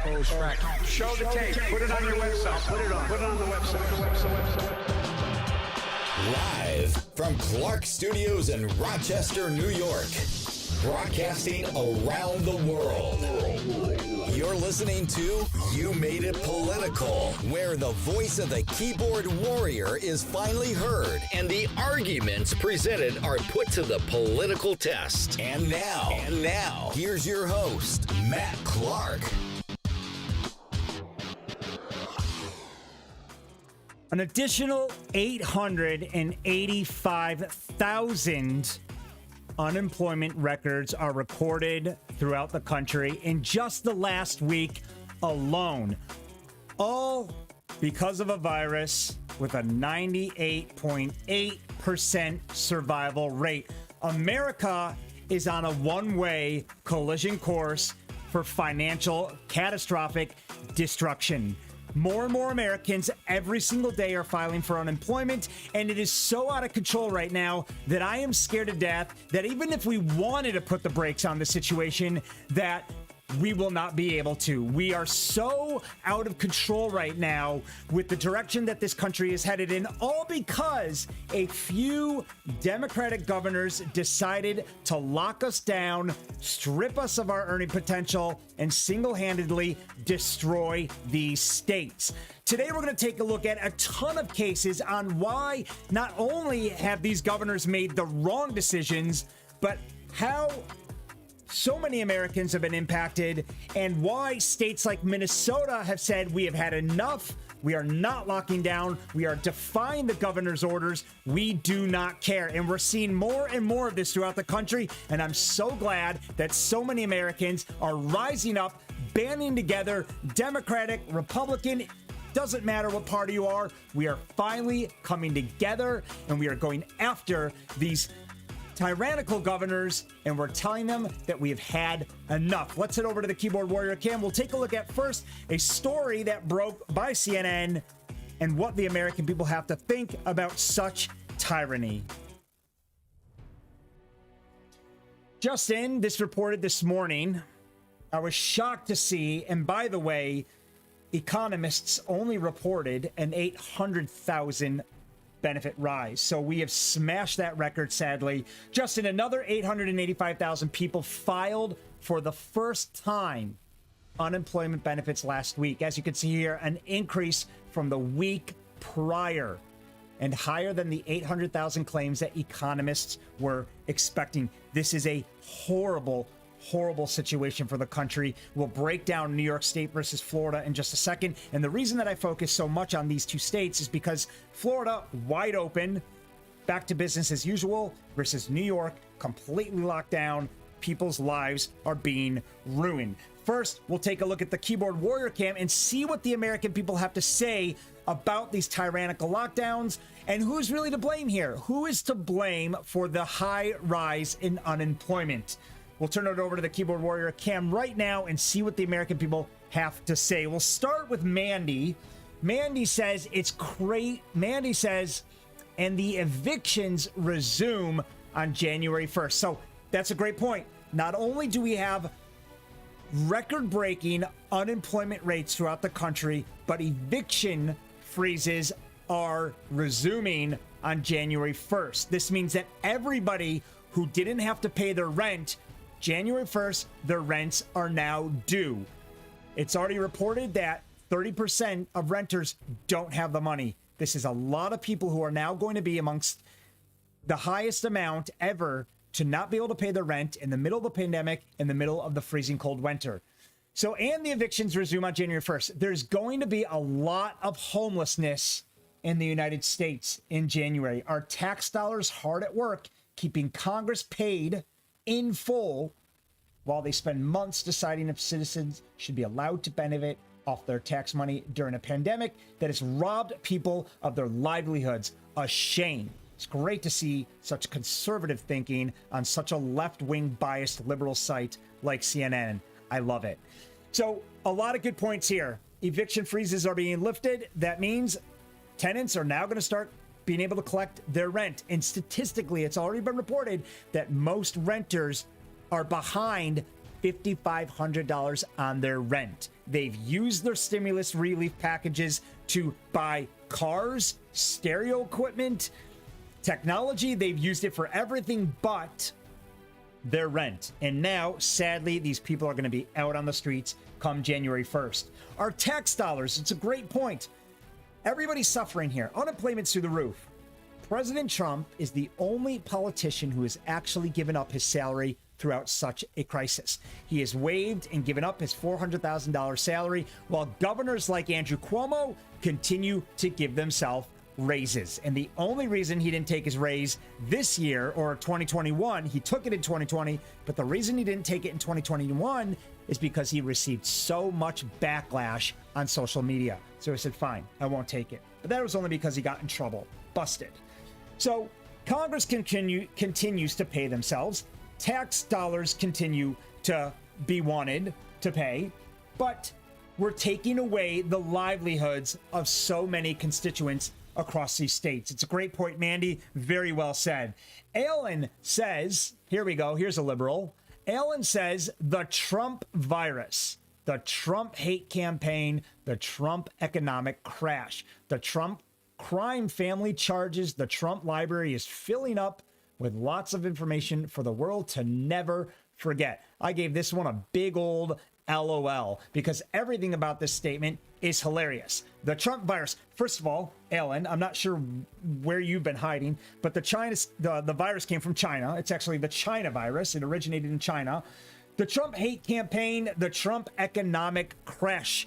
Show the tape. Put it on your website. Put it on the website. Live from Clark Studios in Rochester, New York. Broadcasting around the world. You're listening to You Made It Political, where the voice of the keyboard warrior is finally heard and the arguments presented are put to the political test. And now, here's your host, Matt Clark. An additional 885,000 unemployment records are recorded throughout the country in just the last week alone. All because of a virus with a 98.8% survival rate. America is on a one-way collision course for financial catastrophic destruction. More and more Americans every single day are filing for unemployment, and it is so out of control right now that I am scared to death that even if we wanted to put the brakes on the situation, that we will not be able to. We are so out of control right now with the direction that this country is headed in, all because a few Democratic governors decided to lock us down, strip us of our earning potential, and single-handedly destroy these states. Today, we're going to take a look at a ton of cases on why not only have these governors made the wrong decisions, but how so many Americans have been impacted, and why states like Minnesota have said we have had enough. We are not locking down. We are defying the governor's orders. We do not care. And we're seeing more and more of this throughout the country. And I'm so glad that so many Americans are rising up, banding together, Democratic, Republican, doesn't matter what party you are. We are finally coming together, and we are going after these tyrannical governors, and we're telling them that we have had enough. Let's head over to the keyboard warrior Cam. We'll take a look at first a story that broke by CNN and what the American people have to think about such tyranny. Just in, this reported this morning, I was shocked to see, and by the way, economists only reported an 800,000 benefit rise. So we have smashed that record, sadly. Just in, another 885,000 people filed for the first time unemployment benefits last week. As you can see here, an increase from the week prior and higher than the 800,000 claims that economists were expecting. This is a horrible situation for the country. We'll break down New York State versus Florida in just a second. And the reason that I focus so much on these two states is because Florida, wide open, back to business as usual, versus New York, completely locked down. People's lives are being ruined. First, we'll take a look at the keyboard warrior Cam and see what the American people have to say about these tyrannical lockdowns and who's really to blame here. Who is to blame for the high rise in unemployment? We'll turn it over to the keyboard warrior Cam right now and see what the American people have to say. We'll start with Mandy. Mandy says it's great. Mandy says, and the evictions resume on January 1st. So that's a great point. Not only do we have record-breaking unemployment rates throughout the country, but eviction freezes are resuming on January 1st. This means that everybody who didn't have to pay their rent January 1st, their rents are now due. It's already reported that 30% of renters don't have the money. This is a lot of people who are now going to be amongst the highest amount ever to not be able to pay their rent in the middle of the pandemic, in the middle of the freezing cold winter. So, and the evictions resume on January 1st. There's going to be a lot of homelessness in the United States in January. Our tax dollars hard at work, keeping Congress paid in full while they spend months deciding if citizens should be allowed to benefit off their tax money during a pandemic that has robbed people of their livelihoods. A shame. It's great to see such conservative thinking on such a left-wing biased liberal site like CNN. I love it. So a lot of good points here. Eviction freezes are being lifted. That means tenants are now going to start being able to collect their rent. And statistically, it's already been reported that most renters are behind $5,500 on their rent. They've used their stimulus relief packages to buy cars, stereo equipment, technology. They've used it for everything but their rent. And now, sadly, these people are going to be out on the streets come January 1st. Our tax dollars, it's a great point. Everybody's suffering here. Unemployment's through the roof. President Trump is the only politician who has actually given up his salary throughout such a crisis. He has waived and given up his $400,000 salary, while governors like Andrew Cuomo continue to give themselves raises. And the only reason he didn't take his raise this year or 2021, he took it in 2020, but the reason he didn't take it in 2021 is because he received so much backlash on social media. So he said, fine, I won't take it. But that was only because he got in trouble, busted. So Congress continues to pay themselves. Tax dollars continue to be wanted to pay, but we're taking away the livelihoods of so many constituents across these states. It's a great point, Mandy. Very well said. Alan says, here we go. Here's a liberal. Alan says the Trump virus, the Trump hate campaign, the Trump economic crash, the Trump crime family charges, the Trump library is filling up with lots of information for the world to never forget. I gave this one a big old LOL because everything about this statement is hilarious. The Trump virus, first of all, Alan, I'm not sure where you've been hiding, but the virus came from China. It's actually the China virus. It originated in China. The Trump hate campaign, the Trump economic crash.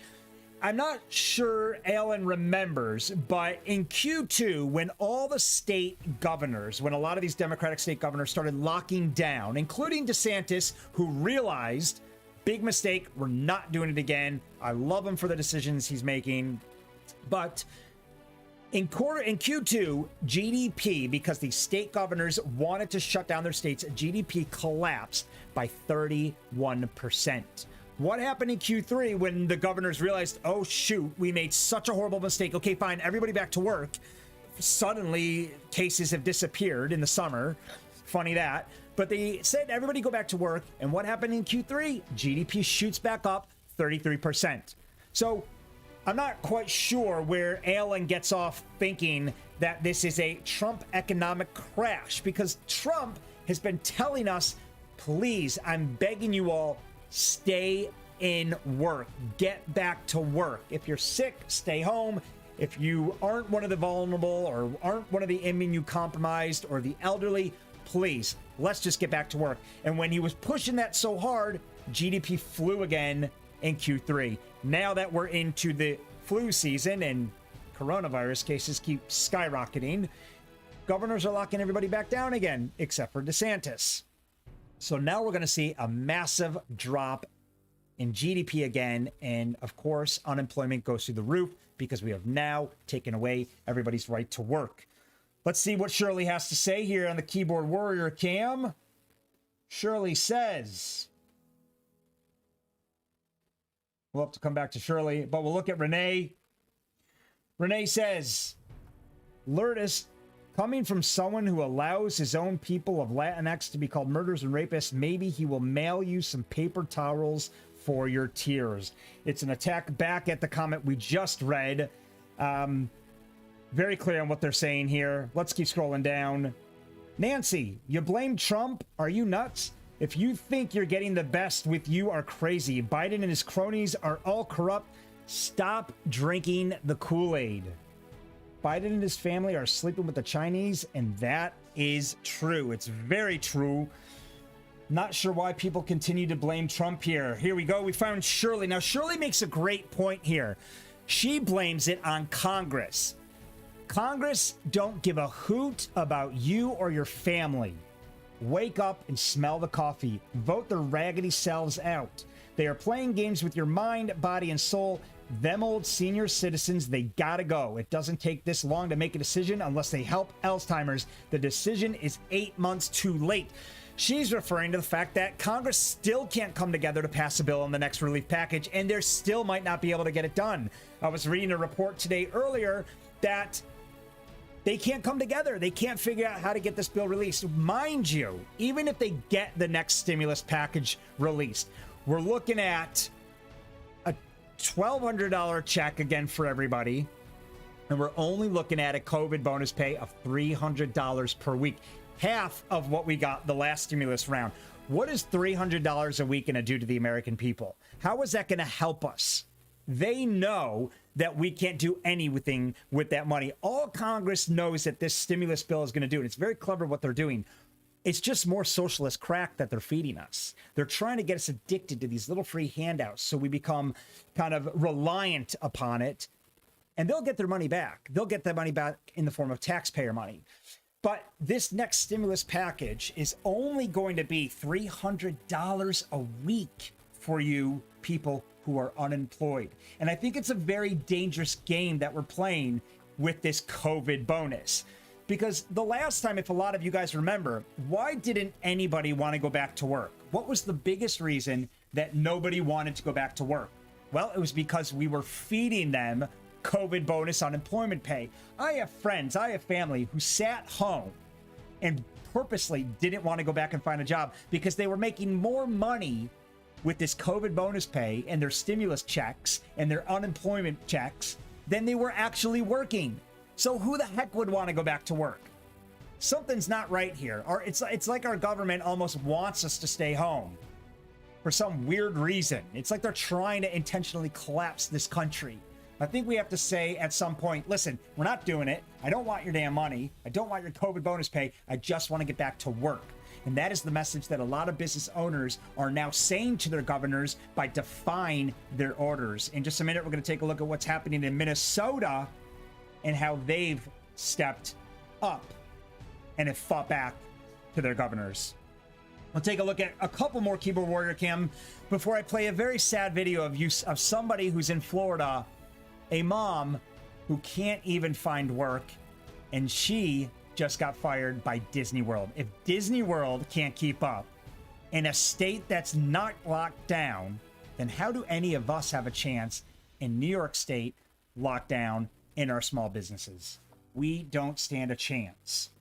I'm not sure Alan remembers, but in Q2, when all the state governors, when a lot of these Democratic state governors started locking down, including DeSantis, who realized, big mistake, we're not doing it again. I love him for the decisions he's making. But in Q2, GDP, because the state governors wanted to shut down their states, GDP collapsed by 31%. What happened in Q3 when the governors realized, oh, shoot, we made such a horrible mistake. Okay, fine, everybody back to work. Suddenly, cases have disappeared in the summer. Funny that. But they said, everybody go back to work. And what happened in Q3? GDP shoots back up 33%. So I'm not quite sure where Alan gets off thinking that this is a Trump economic crash, because Trump has been telling us, please, I'm begging you all, stay in work. Get back to work. If you're sick, stay home. If you aren't one of the vulnerable or aren't one of the immunocompromised or the elderly, please, let's just get back to work. And when he was pushing that so hard, GDP flew again in Q3. Now that we're into the flu season and coronavirus cases keep skyrocketing, governors are locking everybody back down again, except for DeSantis. So now we're going to see a massive drop in GDP again. And of course, unemployment goes through the roof because we have now taken away everybody's right to work. Let's see what Shirley has to say here on the keyboard warrior cam. Shirley says, we'll have to come back to Shirley, but we'll look at Renee. Renee says, Lourdes, coming from someone who allows his own people of Latinx to be called murderers and rapists, maybe he will mail you some paper towels for your tears. It's an attack back at the comment we just read. Very clear on what they're saying here. Let's keep scrolling down. Nancy, you blame Trump? Are you nuts? If you think you're getting the best with you are crazy. Biden and his cronies are all corrupt. Stop drinking the Kool-Aid. Biden and his family are sleeping with the Chinese, and that is true. It's very true. Not sure why people continue to blame Trump here. Here we go. We found Shirley. Now, Shirley makes a great point here. She blames it on Congress. Congress don't give a hoot about you or your family. Wake up and smell the coffee. Vote their raggedy selves out. They are playing games with your mind, body, and soul. Them old senior citizens, they gotta go. It doesn't take this long to make a decision unless they help Alzheimer's. The decision is 8 months too late. She's referring to the fact that Congress still can't come together to pass a bill on the next relief package, and they still might not be able to get it done. I was reading a report today earlier that they can't come together. They can't figure out how to get this bill released. Mind you, even if they get the next stimulus package released, we're looking at $1,200 check again for everybody. And we're only looking at a COVID bonus pay of $300 per week, half of what we got the last stimulus round. What is $300 a week going to do to the American people? How is that going to help us? They know that we can't do anything with that money. All Congress knows that this stimulus bill is going to do, and it's very clever what they're doing. It's just more socialist crack that they're feeding us. They're trying to get us addicted to these little free handouts so we become kind of reliant upon it. And they'll get their money back. They'll get that money back in the form of taxpayer money. But this next stimulus package is only going to be $300 a week for you people who are unemployed. And I think it's a very dangerous game that we're playing with this COVID bonus. Because the last time, if a lot of you guys remember, why didn't anybody want to go back to work? What was the biggest reason that nobody wanted to go back to work? Well, it was because we were feeding them COVID bonus unemployment pay. I have friends, I have family who sat home and purposely didn't want to go back and find a job because they were making more money with this COVID bonus pay and their stimulus checks and their unemployment checks than they were actually working. So who the heck would want to go back to work? Something's not right here. Or it's like our government almost wants us to stay home for some weird reason. It's like they're trying to intentionally collapse this country. I think we have to say at some point, listen, we're not doing it. I don't want your damn money. I don't want your COVID bonus pay. I just want to get back to work. And that is the message that a lot of business owners are now saying to their governors by defying their orders. In just a minute, we're going to take a look at what's happening in Minnesota and how they've stepped up and have fought back to their governors. We'll take a look at a couple more Keyboard Warrior Cam before I play a very sad video of somebody who's in Florida, a mom who can't even find work, and she just got fired by Disney World. If Disney World can't keep up in a state that's not locked down, then how do any of us have a chance in New York State locked down in our small businesses? We don't stand a chance.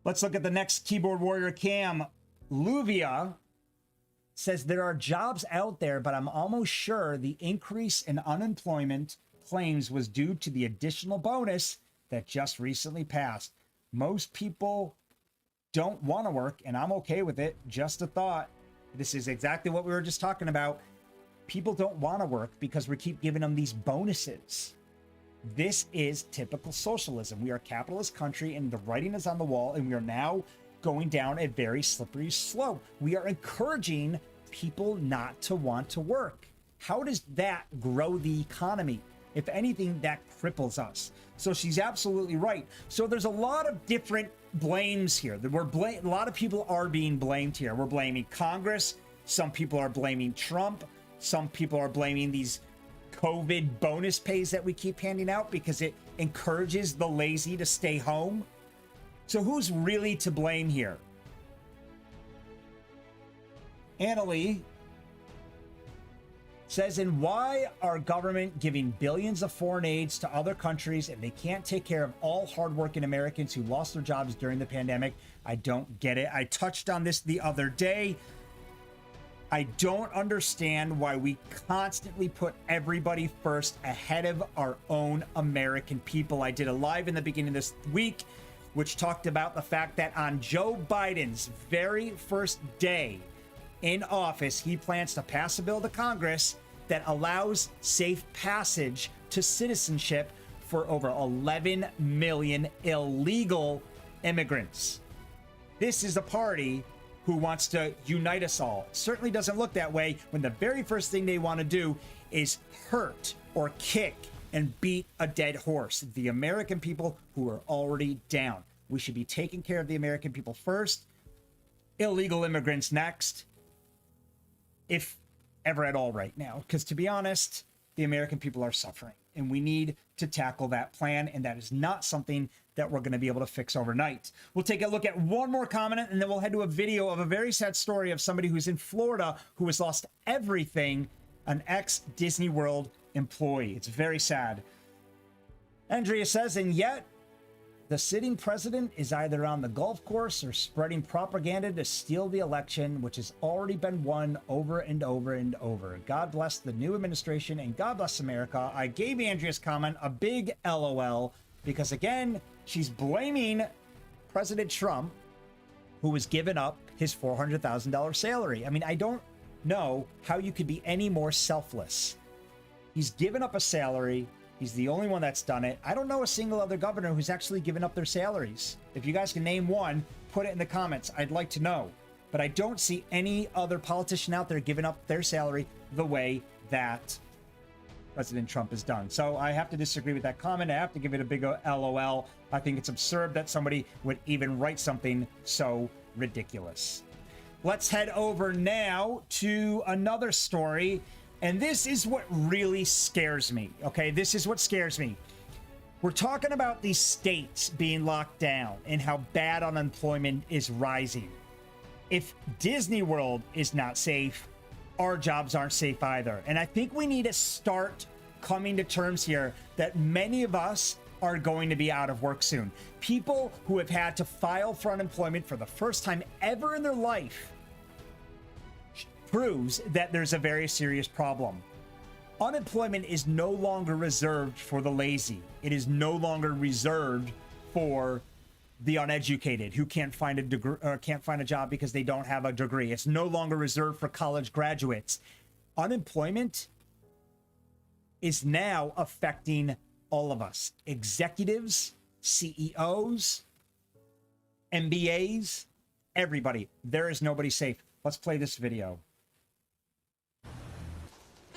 Let's look at the next Keyboard Warrior Cam. Luvia says there are jobs out there, but I'm almost sure the increase in unemployment claims was due to the additional bonus that just recently passed. Most people don't want to work, and I'm okay with it. Just a thought. This is exactly what we were just talking about. People don't want to work because we keep giving them these bonuses. This is typical socialism. We are a capitalist country, and the writing is on the wall, and we are now going down a very slippery slope. We are encouraging people not to want to work. How does that grow the economy? If anything, that cripples us. So she's absolutely right. So there's a lot of different blames here. A lot of people are being blamed here. We're blaming Congress. Some people are blaming Trump. Some people are blaming these COVID bonus pays that we keep handing out because it encourages the lazy to stay home. So who's really to blame here? Annalie says, and why are government giving billions of foreign aids to other countries and they can't take care of all hardworking Americans who lost their jobs during the pandemic? I don't get it. I touched on this the other day. I don't understand why we constantly put everybody first ahead of our own American people. I did a live in the beginning of this week, which talked about the fact that on Joe Biden's very first day in office, he plans to pass a bill to Congress that allows safe passage to citizenship for over 11 million illegal immigrants. This is a party who wants to unite us all. It certainly doesn't look that way when the very first thing they want to do is hurt or kick and beat a dead horse. The American people who are already down. We should be taking care of the American people first, illegal immigrants next, if ever at all right now. Because to be honest, the American people are suffering and we need to tackle that plan. And that is not something that we're going to be able to fix overnight. We'll take a look at one more comment and then we'll head to a video of a very sad story of somebody who's in Florida who has lost everything, an ex-Disney World employee. It's very sad. Andrea says, and yet The sitting president is either on the golf course or spreading propaganda to steal the election, which has already been won over and over and over. God bless the new administration and God bless America. I gave Andrea's comment a big LOL because, again, she's blaming President Trump, who was giving up his $400,000 salary. I mean, I don't know how you could be any more selfless. He's given up a salary. He's the only one that's done it. I don't know a single other governor who's actually given up their salaries. If you guys can name one, put it in the comments. I'd like to know. But I don't see any other politician out there giving up their salary the way that President Trump has done. So I have to disagree with that comment. I have to give it a big LOL. I think it's absurd that somebody would even write something so ridiculous. Let's head over now to another story. And this is what really scares me, okay? This is what scares me. We're talking about these states being locked down and how bad unemployment is rising. If Disney World is not safe, our jobs aren't safe either. And I think we need to start coming to terms here that many of us are going to be out of work soon. People who have had to file for unemployment for the first time ever in their life proves that there's a very serious problem. Unemployment is no longer reserved for the lazy. It is no longer reserved for the uneducated who can't find a degree or can't find a job because they don't have a degree. It's no longer reserved for college graduates. Unemployment is now affecting all of us. Executives, CEOs, MBAs, everybody. There is nobody safe. Let's play this video.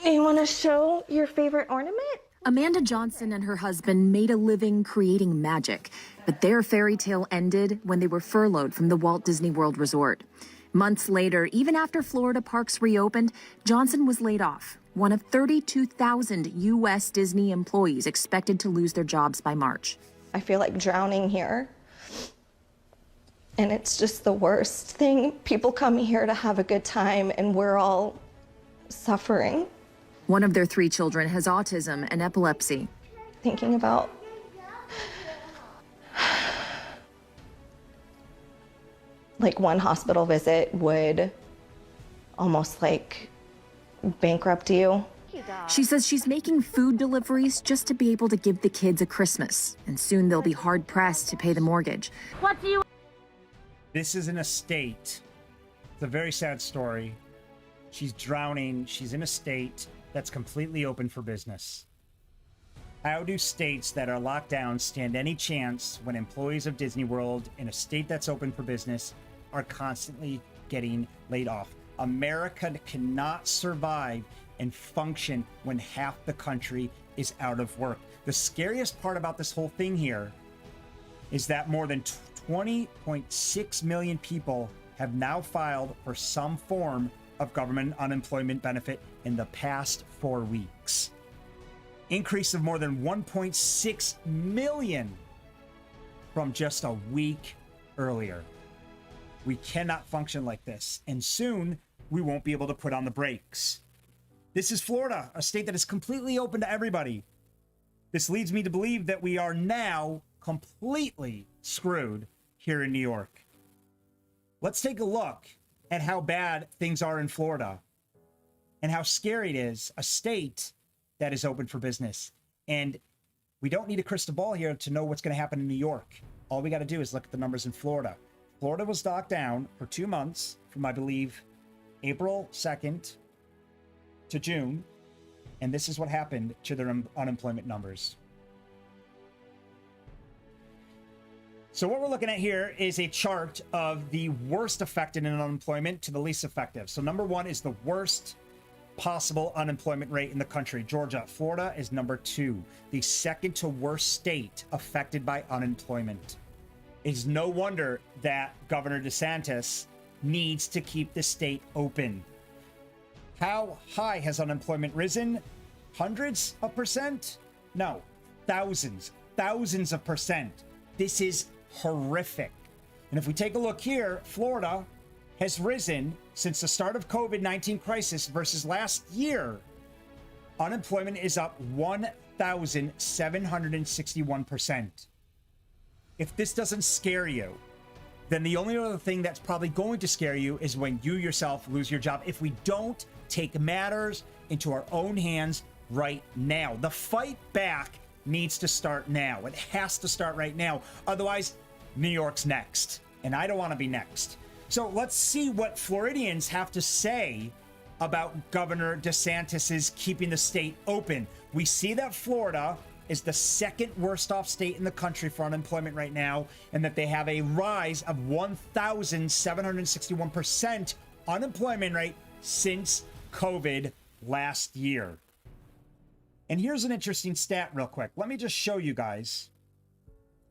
You want to show your favorite ornament? Amanda Johnson and her husband made a living creating magic, but their fairy tale ended when they were furloughed from the Walt Disney World Resort. Months later, even after Florida parks reopened, Johnson was laid off, one of 32,000 U.S. Disney employees expected to lose their jobs by March. I feel like drowning here. And it's just the worst thing. People come here to have a good time, and we're all suffering. One of their 3 children has autism and epilepsy. Thinking about like one hospital visit would almost like bankrupt you. She says she's making food deliveries just to be able to give the kids a Christmas, and soon they'll be hard-pressed to pay the mortgage. This is in a state. It's a very sad story. She's drowning. She's in a state that's completely open for business. How do states that are locked down stand any chance when employees of Disney World in a state that's open for business are constantly getting laid off? America cannot survive and function when half the country is out of work. The scariest part about this whole thing here is that more than 20.6 million people have now filed for some form of government unemployment benefit in the past 4 weeks. Increase of more than 1.6 million from just a week earlier. We cannot function like this, and soon we won't be able to put on the brakes. This is Florida, a state that is completely open to everybody. This leads me to believe that we are now completely screwed here in New York. Let's take a look at how bad things are in Florida and how scary it is, a state that is open for business. And we don't need a crystal ball here to know what's going to happen in New York. All we got to do is look at the numbers in Florida. Florida was locked down for 2 months from, I believe, April 2nd to June. And this is what happened to their unemployment numbers. So what we're looking at here is a chart of the worst affected in unemployment to the least effective. So number 1 is the worst possible unemployment rate in the country, Georgia. Florida is number 2, the second to worst state affected by unemployment. It's no wonder that Governor DeSantis needs to keep the state open. How high has unemployment risen? Hundreds of percent? No, thousands of percent. This is horrific. And if we take a look here, Florida has risen since the start of COVID-19 crisis versus last year. Unemployment is up 1,761%. if this doesn't scare you, then the only other thing that's probably going to scare you is when you yourself lose your job. If we don't take matters into our own hands right now, the fight back needs to start now. It has to start right now. Otherwise, New York's next, and I don't want to be next. So let's see what Floridians have to say about Governor DeSantis's keeping the state open. We see that Florida is the second worst off state in the country for unemployment right now, and that they have a rise of 1,761% unemployment rate since COVID last year. And here's an interesting stat real quick. Let me just show you guys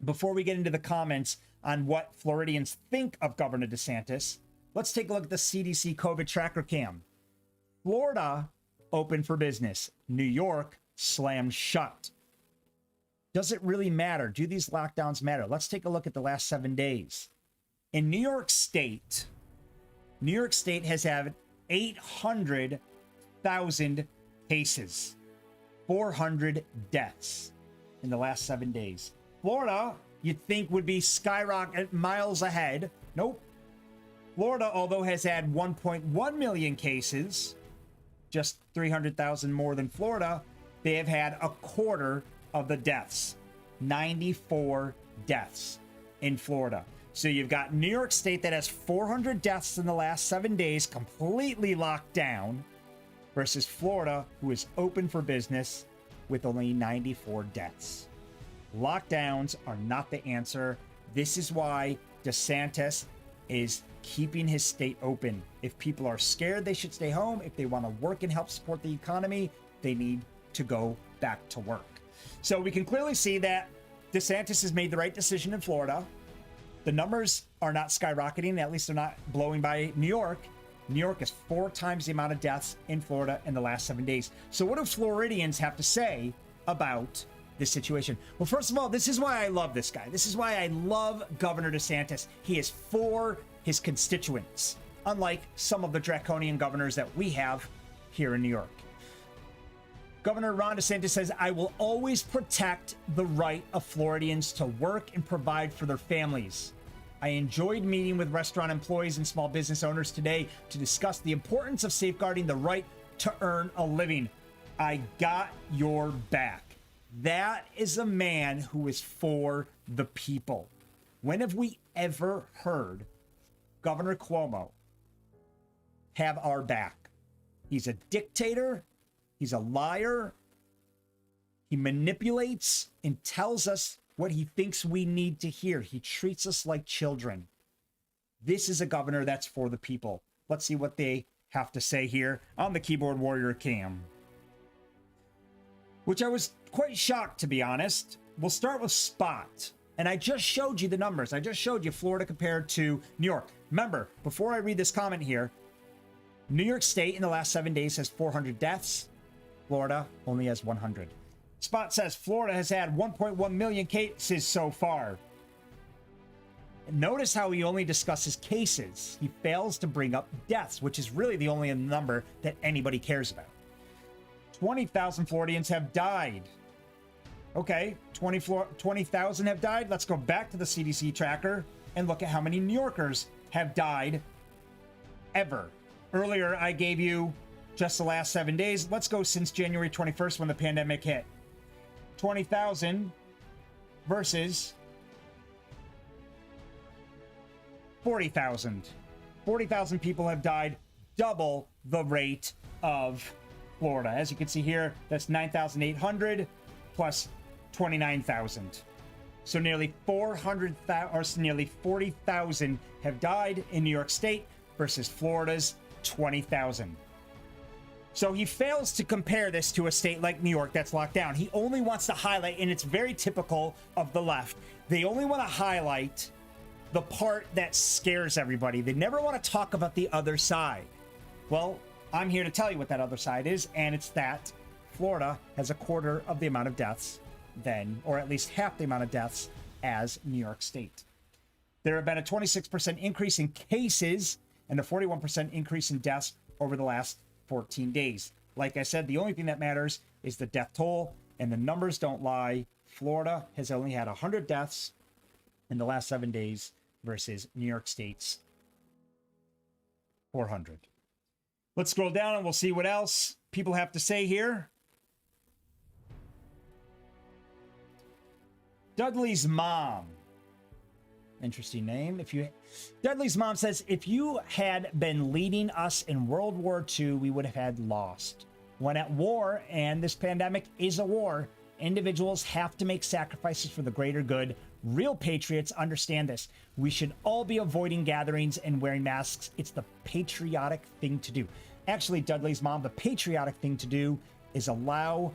before we get into the comments on what Floridians think of Governor DeSantis. Let's take a look at the CDC COVID tracker cam. Florida open for business. New York slammed shut. Does it really matter? Do these lockdowns matter? Let's take a look at the last 7 days. In New York State has had 800,000 cases, 400 deaths in the last 7 days. Florida, you'd think would be skyrocket miles ahead. Nope. Florida, although has had 1.1 million cases, just 300,000 more than Florida, they have had a quarter of the deaths, 94 deaths in Florida. So you've got New York State that has 400 deaths in the last 7 days, completely locked down, versus Florida, who is open for business with only 94 deaths. Lockdowns are not the answer. This is why DeSantis is keeping his state open. If people are scared, they should stay home. If they want to work and help support the economy, they need to go back to work. So we can clearly see that DeSantis has made the right decision in Florida. The numbers are not skyrocketing. At least they're not blowing by New York. New York is 4 times the amount of deaths in Florida in the last 7 days. So what do Floridians have to say about this situation? Well, first of all, this is why I love this guy. This is why I love Governor DeSantis. He is for his constituents, unlike some of the draconian governors that we have here in New York. Governor Ron DeSantis says, "I will always protect the right of Floridians to work and provide for their families. I enjoyed meeting with restaurant employees and small business owners today to discuss the importance of safeguarding the right to earn a living. I got your back." That is a man who is for the people. When have we ever heard Governor Cuomo have our back? He's a dictator. He's a liar. He manipulates and tells us what he thinks we need to hear. He treats us like children. This is a governor that's for the people. Let's see what they have to say here on the Keyboard Warrior cam, which I was quite shocked, to be honest. We'll start with Spot. And I just showed you the numbers. I just showed you Florida compared to New York. Remember, before I read this comment here, New York State in the last 7 days has 400 deaths. Florida only has 100. Spot says Florida has had 1.1 million cases so far. Notice how he only discusses cases. He fails to bring up deaths, which is really the only number that anybody cares about. 20,000 Floridians have died. Okay, 20,000 have died. Let's go back to the CDC tracker and look at how many New Yorkers have died ever. Earlier, I gave you just the last 7 days. Let's go since January 21st when the pandemic hit. 20,000 versus 40,000. 40,000 people have died, double the rate of Florida. As you can see here, that's 9,800 plus 29,000. So nearly 400,000 or nearly 40,000 have died in New York State versus Florida's 20,000. So he fails to compare this to a state like New York that's locked down. He only wants to highlight, and it's very typical of the left, they only want to highlight the part that scares everybody. They never want to talk about the other side. Well, I'm here to tell you what that other side is, and it's that Florida has a quarter of the amount of deaths than, or at least half the amount of deaths as New York State. There have been a 26% increase in cases and a 41% increase in deaths over the last 14 days. Like I said, the only thing that matters is the death toll, and the numbers don't lie. Florida has only had 100 deaths in the last 7 days versus New York State's 400. Let's scroll down and we'll see what else people have to say here. Dudley's mom. Interesting name. Dudley's mom says, if you had been leading us in World War II, we would have had lost. When at war, and this pandemic is a war, individuals have to make sacrifices for the greater good. Real patriots understand this. We should all be avoiding gatherings and wearing masks. It's the patriotic thing to do. Actually, Dudley's mom, the patriotic thing to do is allow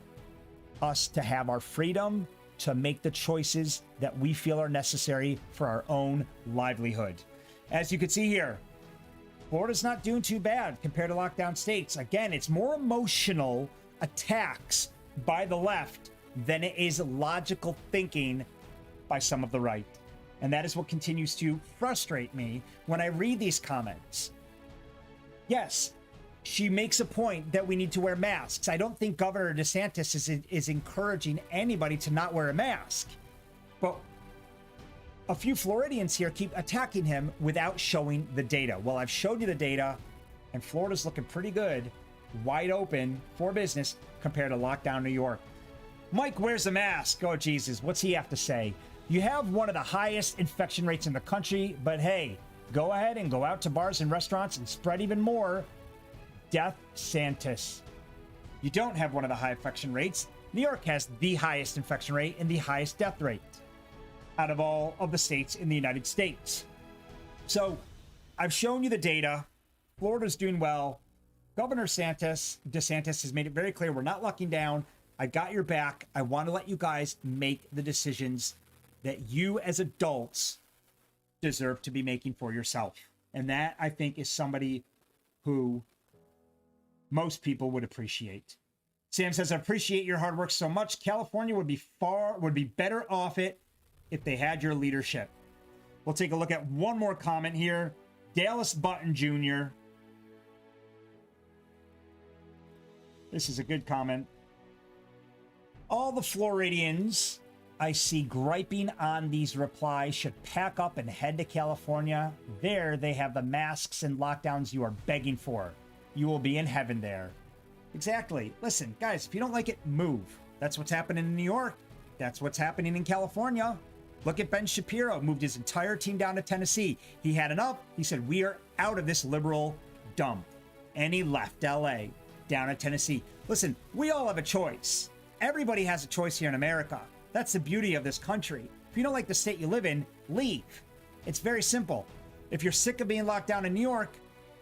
us to have our freedom to make the choices that we feel are necessary for our own livelihood. As you can see here, Florida's not doing too bad compared to lockdown states. Again, it's more emotional attacks by the left than it is logical thinking by some of the right. And that is what continues to frustrate me when I read these comments. Yes, she makes a point that we need to wear masks. I don't think Governor DeSantis is encouraging anybody to not wear a mask. But a few Floridians here keep attacking him without showing the data. Well, I've showed you the data, and Florida's looking pretty good, wide open for business compared to lockdown New York. Mike wears a mask. Oh, Jesus, what's he have to say? You have one of the highest infection rates in the country, but hey, go ahead and go out to bars and restaurants and spread even more. Death Santis. You don't have one of the high infection rates. New York has the highest infection rate and the highest death rate out of all of the states in the United States. I've shown you the data. Florida's doing well. Governor DeSantis has made it very clear we're not locking down. I got your back. I want to let you guys make the decisions that you as adults deserve to be making for yourself. And that, I think, is somebody who most people would appreciate. Sam says, I appreciate your hard work so much. California would be better off it if they had your leadership. We'll take a look at one more comment here. Dallas Button Jr. This is a good comment. All the Floridians I see griping on these replies should pack up and head to California. There they have the masks and lockdowns you are begging for. You will be in heaven there. Exactly. Listen, guys, if you don't like it, move. That's what's happening in New York. That's what's happening in California. Look at Ben Shapiro, moved his entire team down to Tennessee. He had enough. He said, we are out of this liberal dump. And he left LA down to Tennessee. Listen, we all have a choice. Everybody has a choice here in America. That's the beauty of this country. If you don't like the state you live in, leave. It's very simple. If you're sick of being locked down in New York,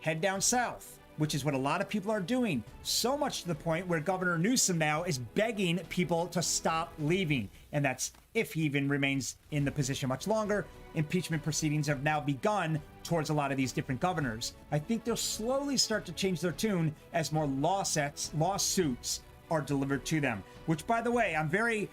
head down south, which is what a lot of people are doing. So much to the point where Governor Newsom now is begging people to stop leaving. And that's if he even remains in the position much longer. Impeachment proceedings have now begun towards a lot of these different governors. I think they'll slowly start to change their tune as more lawsuits are delivered to them. Which, by the way, I'm very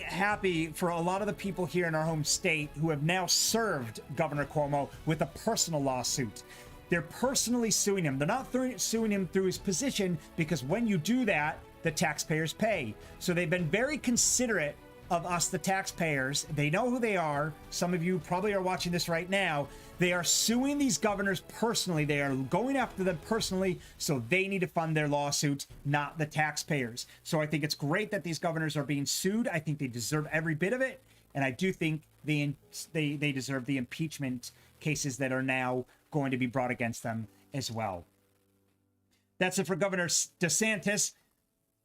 happy for a lot of the people here in our home state who have now served Governor Cuomo with a personal lawsuit. They're personally suing him. They're not suing him through his position, because when you do that, the taxpayers pay. So they've been very considerate of us, the taxpayers. They know who they are. Some of you probably are watching this right now. They are suing these governors personally. They are going after them personally, so they need to fund their lawsuit, not the taxpayers. So I think it's great that these governors are being sued. I think they deserve every bit of it. And I do think they deserve the impeachment cases that are now going to be brought against them as well. That's it for Governor DeSantis.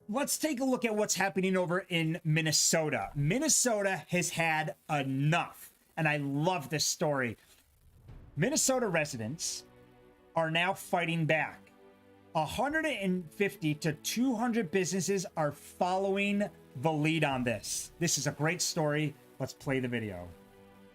Let's take a look at what's happening over in Minnesota. Minnesota has had enough, and I love this story. Minnesota residents are now fighting back. 150 to 200 businesses are following the lead on this. This is a great story. Let's play the video.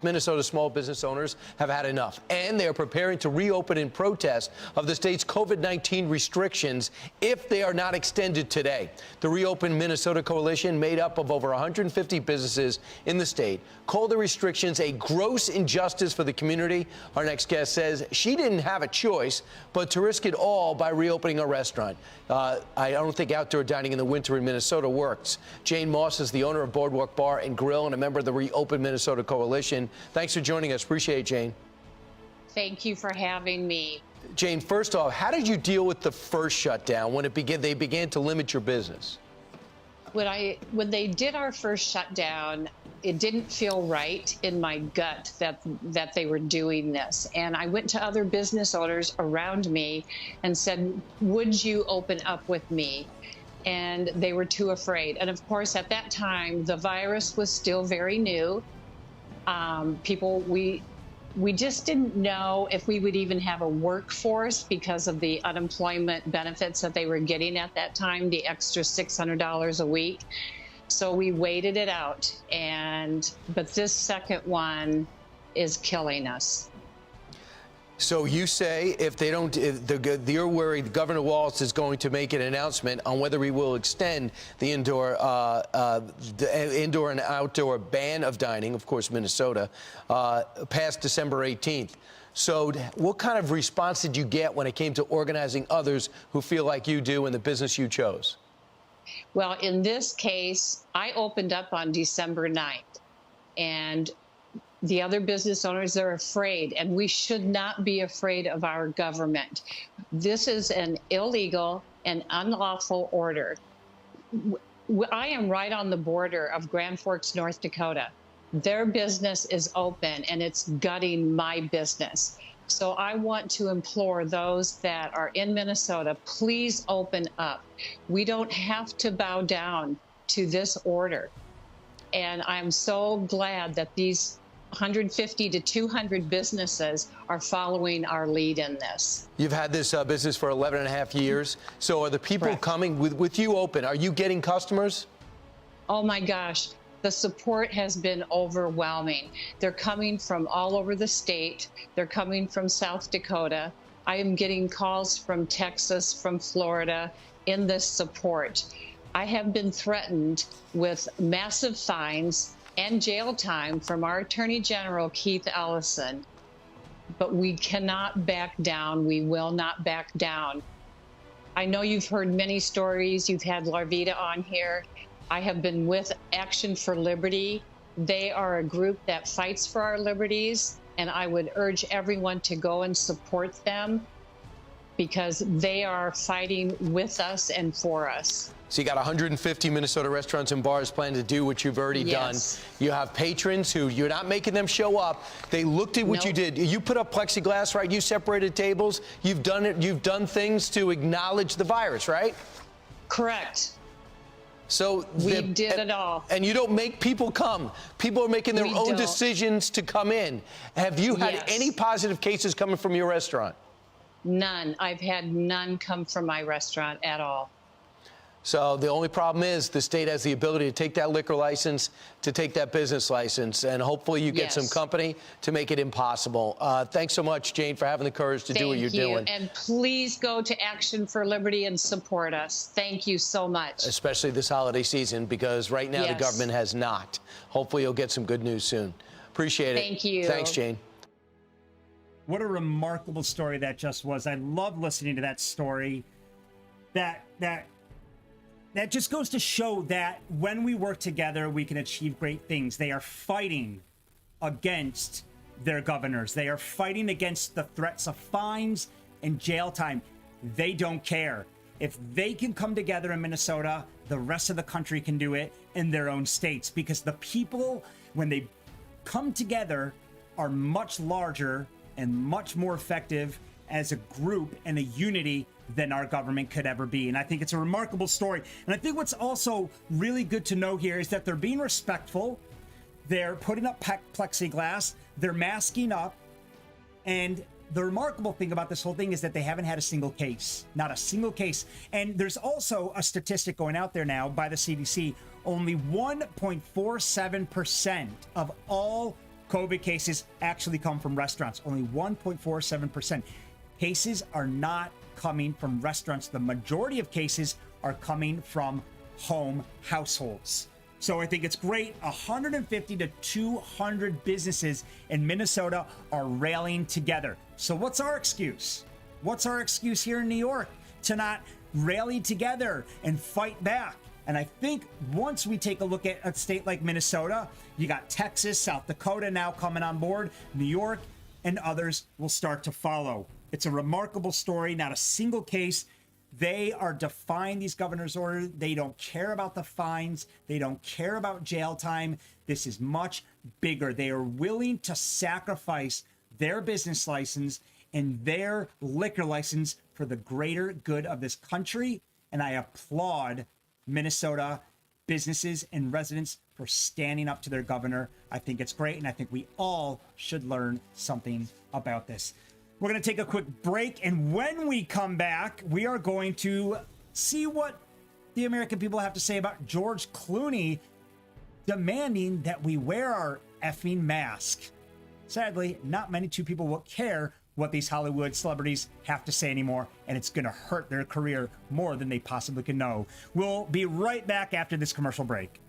Minnesota small business owners have had enough, and they are preparing to reopen in protest of the state's COVID-19 restrictions if they are not extended today. The Reopen Minnesota Coalition, made up of over 150 businesses in the state, called the restrictions a gross injustice for the community. Our next guest says she didn't have a choice but to risk it all by reopening a restaurant. I don't think outdoor dining in the winter in Minnesota works. Jane Moss is the owner of Boardwalk Bar and Grill and a member of the Reopen Minnesota Coalition. Thanks for joining us. Appreciate it, Jane. Thank you for having me. Jane, first off, how did you deal with the first shutdown when they began to limit your business? When they did our first shutdown, it didn't feel right in my gut that they were doing this. And I went to other business owners around me and said, would you open up with me? And they were too afraid. And of course, at that time, the virus was still very new. We just didn't know if we would even have a workforce because of the unemployment benefits that they were getting at that time, the extra $600 a week. So we waited it out, but this second one is killing us. So you say you're worried Governor Walz is going to make an announcement on whether he will extend the indoor and outdoor ban of dining, of course, Minnesota, past December 18th. So what kind of response did you get when it came to organizing others who feel like you do in the business you chose? Well, in this case, I opened up on December 9th, and the other business owners are afraid, and we should not be afraid of our government. This is an illegal and unlawful order. I am right on the border of Grand Forks, North Dakota. Their business is open, and it's gutting my business. So I want to implore those that are in Minnesota, please open up. We don't have to bow down to this order. And I'm so glad that these 150 to 200 businesses are following our lead in this. You've had this business for 11 and a half years. So are the people Correct. coming with you open? Are you getting customers? Oh my gosh, the support has been overwhelming. They're coming from all over the state. They're coming from South Dakota. I am getting calls from Texas, from Florida in this support. I have been threatened with massive fines and jail time from our Attorney General, Keith Ellison. But we cannot back down. We will not back down. I know you've heard many stories. You've had Larvita on here. I have been with Action for Liberty. They are a group that fights for our liberties, and I would urge everyone to go and support them because they are fighting with us and for us. So you got 150 Minnesota restaurants and bars planning to do what you've already Yes. done. You have patrons who you're not making them show up. They looked at what you did. You put up plexiglass, right? You separated tables. You've done it. You've done things to acknowledge the virus, right? Correct. So We did it all. And you don't make people come. People are making their We own don't. decisions to come in. Have you had Yes. any positive cases coming from your restaurant? None. I've had none come from my restaurant at all. So the only problem is the state has the ability to take that liquor license, to take that business license, and hopefully you get some Yes. company to make it impossible. Thanks so much, Jane, for having the courage to do what you're doing. And please go to Action for Liberty and support us. Thank you so much. Especially this holiday season, because right now the Yes. government has not. Hopefully you'll get some good news soon. Appreciate it. Thank you. Thanks, Jane. What a remarkable story that just was. I love listening to that story. That just goes to show that when we work together, we can achieve great things. They are fighting against their governors. They are fighting against the threats of fines and jail time. They don't care. If they can come together in Minnesota, the rest of the country can do it in their own states, because the people, when they come together, are much larger and much more effective as a group and a unity than our government could ever be. And I think it's a remarkable story. And I think what's also really good to know here is that they're being respectful. They're putting up plexiglass. They're masking up. And the remarkable thing about this whole thing is that they haven't had a single case, not a single case. And there's also a statistic going out there now by the CDC. Only 1.47% of all COVID cases actually come from restaurants, only 1.47%. Cases are not coming from restaurants. The majority of cases are coming from home households. So I think it's great. 150 to 200 businesses in Minnesota are rallying together. So what's our excuse? What's our excuse here in New York to not rally together and fight back? And I think once we take a look at a state like Minnesota, you got Texas, South Dakota now coming on board, New York, and others will start to follow. It's a remarkable story, not a single case. They are defying these governor's orders. They don't care about the fines. They don't care about jail time. This is much bigger. They are willing to sacrifice their business license and their liquor license for the greater good of this country. And I applaud Minnesota businesses and residents for standing up to their governor. I think it's great, and I think we all should learn something about this. We're going to take a quick break, and when we come back, we are going to see what the American people have to say about George Clooney demanding that we wear our effing mask. Sadly, not many two people will care what these Hollywood celebrities have to say anymore, and it's going to hurt their career more than they possibly can know. We'll be right back after this commercial break.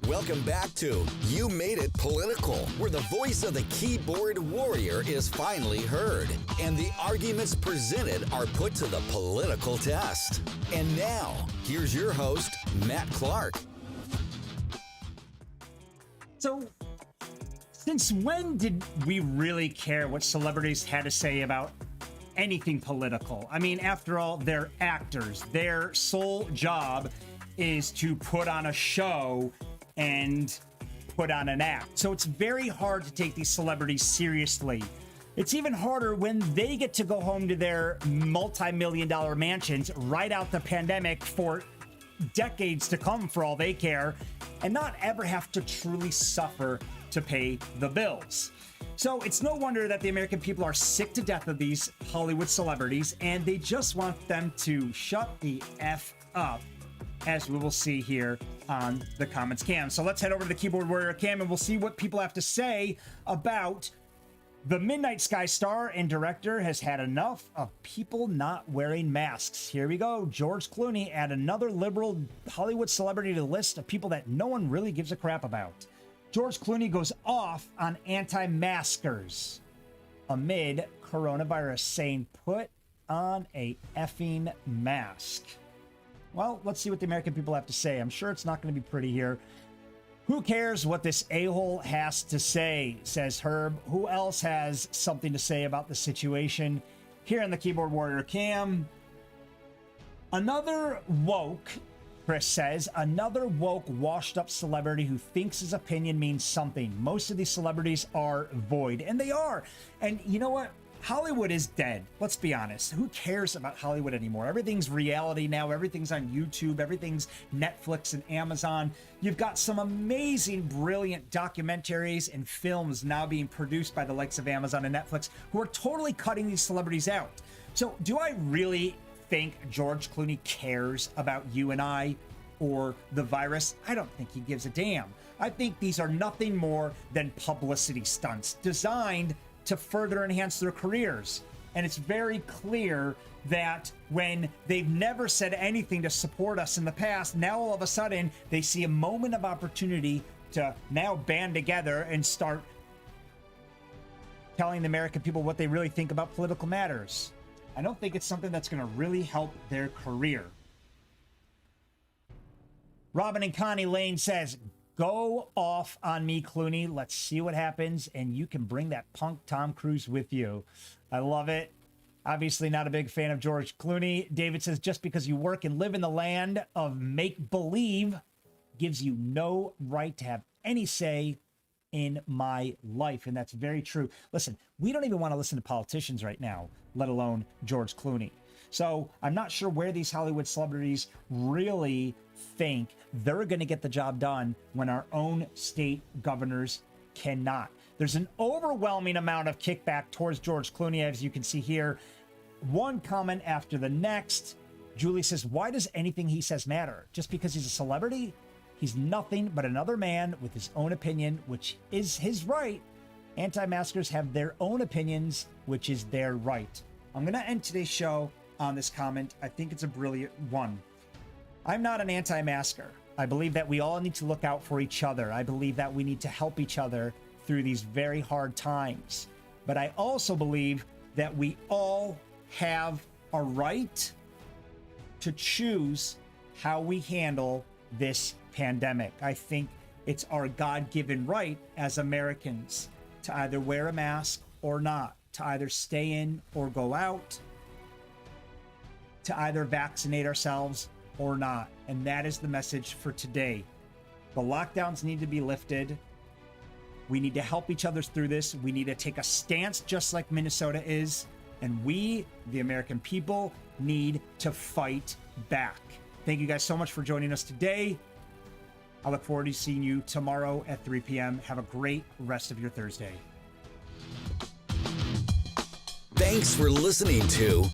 Welcome back to You Made It Political, where the voice of the keyboard warrior is finally heard, and the arguments presented are put to the political test. And now, here's your host, Matt Clark. So, since when did we really care what celebrities had to say about anything political? I mean, after all, they're actors. Their sole job is to put on a show and put on an act. So it's very hard to take these celebrities seriously. It's even harder when they get to go home to their multi-million-dollar mansions, ride out the pandemic for decades to come for all they care, and not ever have to truly suffer to pay the bills. So it's no wonder that the American people are sick to death of these Hollywood celebrities, and they just want them to shut the F up, as we will see here on the comments cam. So let's head over to the Keyboard Warrior cam, and we'll see what people have to say about the Midnight Sky star and director has had enough of people not wearing masks. Here we go. George Clooney, add another liberal Hollywood celebrity to the list of people that no one really gives a crap about. George Clooney goes off on anti-maskers amid coronavirus, saying, put on a effing mask. Well, let's see what the American people have to say. I'm sure it's not going to be pretty here. Who cares what this a-hole has to say, says Herb. Who else has something to say about the situation? Here in the Keyboard Warrior cam. Another woke, Chris says, another woke washed up celebrity who thinks his opinion means something. Most of these celebrities are void, and they are. And you know what? Hollywood is dead. Let's be honest. Who cares about Hollywood anymore? Everything's reality now. Everything's on YouTube. Everything's Netflix and Amazon. You've got some amazing, brilliant documentaries and films now being produced by the likes of Amazon and Netflix who are totally cutting these celebrities out. So do I really think George Clooney cares about you and I or the virus? I don't think he gives a damn. I think these are nothing more than publicity stunts designed to further enhance their careers. And it's very clear that when they've never said anything to support us in the past, now all of a sudden they see a moment of opportunity to now band together and start telling the American people what they really think about political matters. I don't think it's something that's going to really help their career. Robin and Connie Lane says, Go off on me, Clooney. Let's see what happens. And you can bring that punk Tom Cruise with you. I love it. Obviously not a big fan of George Clooney. David says, just because you work and live in the land of make-believe gives you no right to have any say in my life. And that's very true. Listen, we don't even want to listen to politicians right now, let alone George Clooney. So I'm not sure where these Hollywood celebrities really think they're going to get the job done when our own state governors cannot. There's an overwhelming amount of kickback towards George Clooney, as you can see here. One comment after the next. Julie says, why does anything he says matter? Just because he's a celebrity? He's nothing but another man with his own opinion, which is his right. Anti-maskers have their own opinions, which is their right. I'm going to end today's show on this comment. I think it's a brilliant one. I'm not an anti-masker. I believe that we all need to look out for each other. I believe that we need to help each other through these very hard times. But I also believe that we all have a right to choose how we handle this pandemic. I think it's our God-given right as Americans to either wear a mask or not, to either stay in or go out, to either vaccinate ourselves or not. And that is the message for today. The lockdowns need to be lifted. We need to help each other through this. We need to take a stance just like Minnesota is. And we, the American people, need to fight back. Thank you guys so much for joining us today. I look forward to seeing you tomorrow at 3 p.m. Have a great rest of your Thursday. Thanks for listening to